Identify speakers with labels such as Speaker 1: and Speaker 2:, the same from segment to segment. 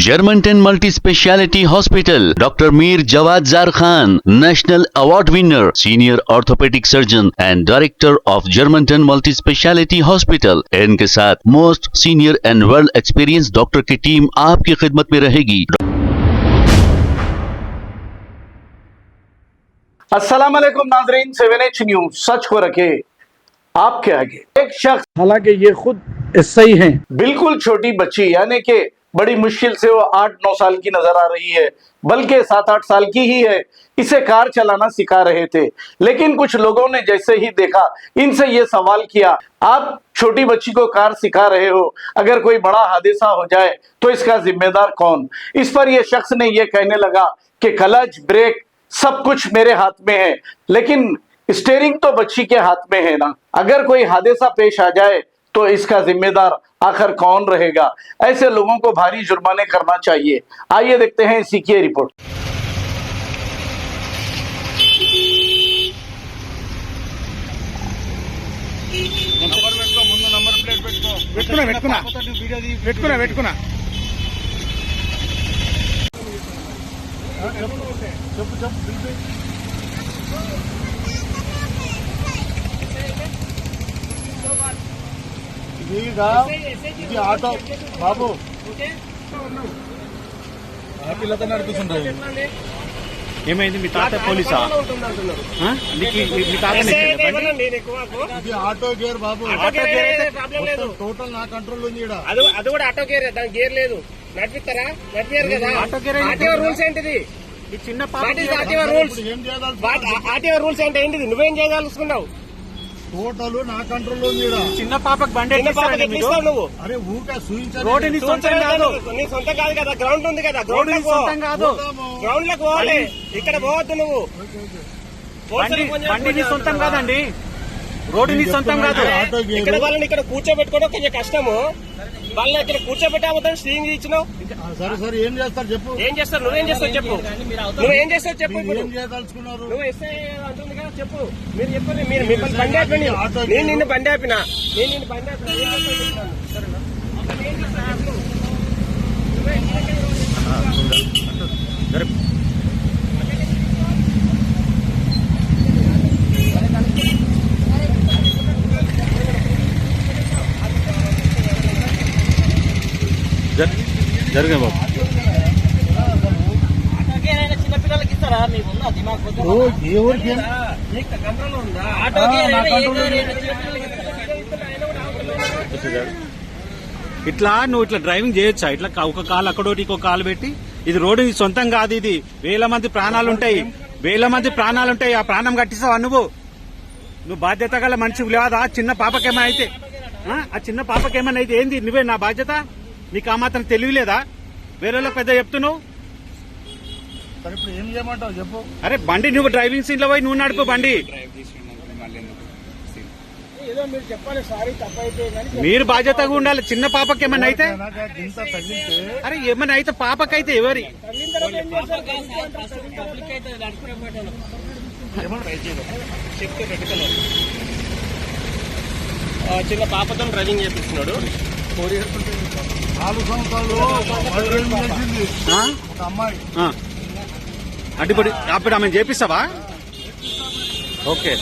Speaker 1: Germantown Multi Speciality Hospital, Dr. Mir Jawad Zar Khan, National Award winner, Senior Orthopedic Surgeon and Director of Germantown Multi Speciality Hospital. इनके साथ most senior and world experience doctor की team आपकी खिदमत में रहेगी।
Speaker 2: अस्सलाम वालेकुम नाज़रीन, 7H न्यूज़ सच को रखे आपके आगे। एक शख्स,
Speaker 3: हालांकि ये खुद सही हैं,
Speaker 2: बिल्कुल छोटी बच्ची यानी कि बड़ी मुश्किल से वो 8-9 साल की नजर आ रही है, बल्कि 7-8 साल की ही है, इसे कार चलाना सिखा रहे थे। लेकिन कुछ लोगों ने जैसे ही देखा, इनसे ये सवाल किया, आप छोटी बच्ची को कार सिखा रहे हो, अगर कोई बड़ा हादसा हो जाए तो इसका जिम्मेदार कौन? इस पर यह शख्स ने यह कहने लगा कि क्लच, ब्रेक सब कुछ मेरे हाथ में है, लेकिन स्टीयरिंग तो बच्ची के हाथ में है ना। अगर कोई हादसा पेश आ जाए तो इसका जिम्मेदार आखिर कौन रहेगा? ऐसे लोगों को भारी जुर्माने करना चाहिए। आइए देखते हैं इसी की रिपोर्ट।
Speaker 3: ఇది ఆటో బాబు పిల్లతో నడిపిస్తుంటారు. ఏమైంది? మీ తాత పోలీసా? మీ తాత ఇది ఆటో గేర్ బాబు, టోటల్ నా కంట్రోల్ ఉంది.
Speaker 4: అది కూడా ఆటో గేర్, దాని గేర్ లేదు. నడిపిస్తారా? నడిపారు కదా. ఆర్టీఓ రూల్స్ ఏంటిది?
Speaker 3: చిన్న
Speaker 4: ఆర్టీఓ రూల్స్ అంటే ఏంటిది? నువ్వేం చేయదలుచుకున్నావు?
Speaker 3: టోటల్ నా కంట్రోల్ ఉంది.
Speaker 4: చిన్న పాపకు బండి నువ్వు.
Speaker 3: అరే ఊరికే చూపించాలి.
Speaker 4: రోడ్డు నీ సొంతం కాదు, నీ సొంతం కాదు కదా. గ్రౌండ్ ఉంది కదా, గ్రౌండ్ లకు సొంతం కాదు. గ్రౌండ్ లకు పోవాలి, ఇక్కడ పోవద్దు నువ్వు. బండి నీ సొంతం కాదండి, రోడ్డు నీ సొంతం కాదు. ఇక్కడ వాళ్ళని ఇక్కడ కూర్చోబెట్టుకోవడం కొంచెం కష్టము. వాళ్ళని ఇక్కడ కూర్చోబెట్టామని స్టీరింగ్ ఇచ్చినావు.
Speaker 3: సరే సరే, ఏం చేస్తారు చెప్పు.
Speaker 4: ఏం చేస్తారు? నువ్వేం చేస్తావు చెప్పు. నువ్వేం చేస్తావు చెప్పు. ఇప్పుడు
Speaker 3: ఏం చేయదలుచుకున్నారు?
Speaker 4: నువ్వు ఎస్ఐ అంటుంది కదా, చెప్పు. మీరు చెప్పండి. మీరు మిమ్మల్ని బండి ఆపిన, నేను నిన్ను బండి ఆపిన, నేను నిన్ను బండి ఆపిన.
Speaker 3: జరిగే బాబు.
Speaker 4: చిన్నపిల్లలకి ఇస్తారా? మీకు ఉందా దిమాగ్? కంట్రోల్ ఉందా?
Speaker 5: ఇట్లా నువ్వు ఇట్లా డ్రైవింగ్ చేయొచ్చా? ఇట్లా ఒక కాలు అక్కడోటి ఇంకో కాలు పెట్టి. ఇది రోడ్డు నీ సొంతం కాదు. ఇది వేల మంది ప్రాణాలుంటాయి, వేల మంది ప్రాణాలుంటాయి. ఆ ప్రాణం కట్టిస్తావా నువ్వు బాధ్యత గల మనిషి లేదా? చిన్న పాపకేమైనా అయితే, ఆ చిన్న పాపకేమైనా అయితే ఏంది? నువ్వే నా బాధ్యత? నీకు ఆ మాత్రం తెలియలేదా? వేరే పెద్ద చెప్తున్నావు.
Speaker 3: ఇప్పుడు ఏం చేయమంటావు చెప్పు.
Speaker 5: అరే బండి నువ్వు డ్రైవింగ్ సీట్ లో పోయి నువ్వు నడుపు బండి. మీరు బాధ్యతగా ఉండాలి. చిన్న పాపకి ఏమన్నా అయితే, అరే ఏమన్నా అయితే పాపకైతే ఎవరి
Speaker 4: చిన్న పాపతో డ్రైవింగ్ చేపిస్తున్నాడు.
Speaker 3: 4 సంవత్సరాలు ఒక అమ్మాయి
Speaker 5: అడ్డుపడి అప్పుడు ఆమె చేపిస్తావా? Okay.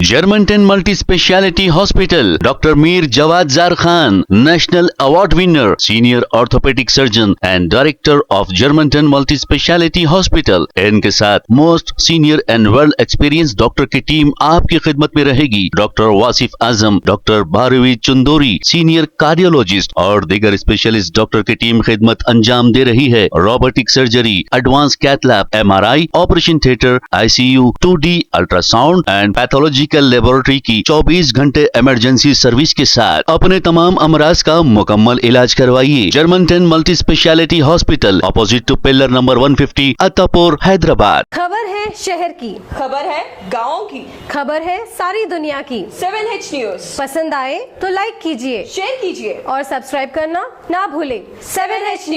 Speaker 1: Germantown Multi Speciality Hospital, Dr. Mir Jawad Zar Khan, National Award winner, Senior Orthopedic Surgeon and Director of Germantown Multi Speciality Hospital. इनके साथ most senior and world experience doctor की टीम आपकी खिदमत में रहेगी। डॉक्टर वासिफ आजम, doctor Bharvi चुंदोरी, senior cardiologist और दीगर specialist doctor की टीम खिदमत अंजाम दे रही है। Robotic surgery, advance cath lab, MRI, operation theatre, ICU, 2D ultrasound and pathology laboratory की 24 घंटे इमरजेंसी सर्विस के साथ अपने तमाम अमराज का मुकम्मल इलाज करवाइए। Germanten multi speciality hospital, opposite to pillar number 150, Attapur, Hyderabad.
Speaker 6: खबर है शहर की, खबर है गाँव की, खबर है सारी दुनिया की। 7H न्यूज़ पसंद आए तो लाइक कीजिए, शेयर कीजिए और सब्सक्राइब करना ना भूलें। 7H news.